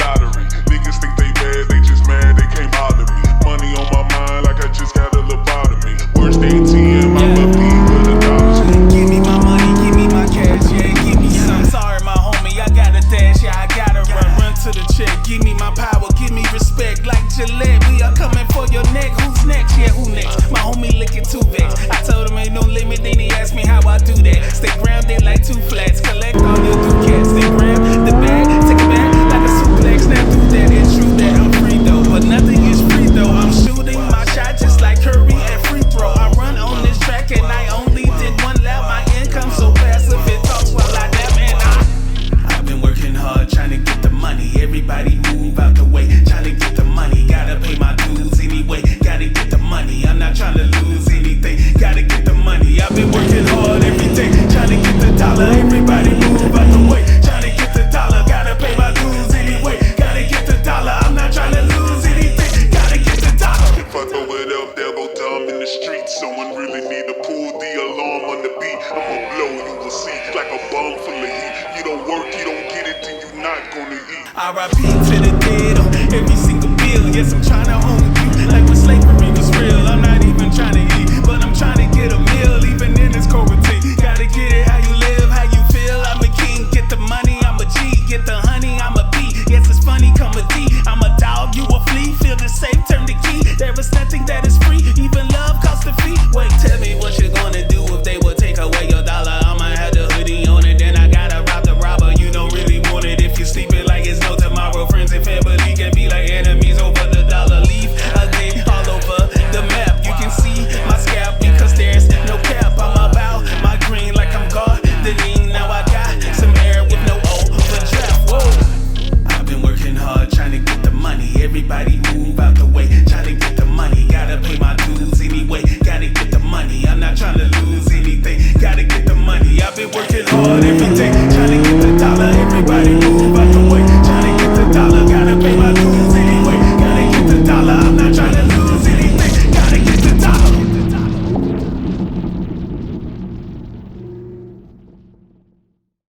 lottery. Niggas think they bad, they just mad, they can't bother me. Money on my mind like I just got a lobotomy. Where's the ATM? I'm up deep with the dollars. Give me my money, give me my cash, yeah, give me some. Sorry, my homie, I gotta dash, yeah, I gotta run to the check. Give me my power, give me respect, like Gillette. We are coming for your neck. Who's next? Yeah, who next? My homie looking too vexed. I told him ain't no limit, then he asked me how I do that. Stay grounded like two flats, collect all your ducats. They grab the bag, take it back like a suplex. Now do that, it's true that I'm free though, but nothing is free though. I'm shooting my shot just like Curry and free throw. I run on this track and I only did one lap. My income so passive, it talks while I nap. And I've been working hard trying to get the money. Everybody move out the way, trying to get the money. Gotta pay my dues anyway, gotta get the money. I'm not trying to lose anything, gotta get the money. I've been working hard every day, trying to get the dollar. Everybody move out the way, trying to get the dollar. Gotta pay my dues anyway, gotta get the dollar. I'm not trying to lose anything, gotta get the dollar. If I throw it up, there go dumb in the street. Someone really need to pull the alarm on the beat. I'ma blow, you will see, like a bomb full of heat. You don't work, you don't get it, then you not gonna eat. R.I.P. to the dead on every single bill. Yes, I'm trying to own you like when slavery was real. I'm not even trying to eat, but I'm trying to get a meal, even in this quarantine. Gotta get it how you live, how you feel. I'm a king, get the money, I'm a G. Get the honey, I'm a B. Yes, it's funny, come a D. I'm a dog, you a flea. Feel the safe, turn the key. There is nothing that is free, even love costs a fee. Wait, tell me what you're gonna do if they would take away your dollar. I'ma have the hoodie on it, then I gotta rob the robber. You don't really want it if you sleep it like it's no tomorrow. Friends and family can be like enemies over the dollar. Leave again all over the map. You can see my scalp because there's no cap. I'm about my green like I'm gardening. Now I got some air with no overdraft. Whoa. I've been working hard trying to get the money. Everybody move out the way, trying to get the money. Gotta pay my dues anyway, gotta get the money. I'm not trying to lose anything, gotta get the money. I've been working hard every day, trying to get the dollar. Everybody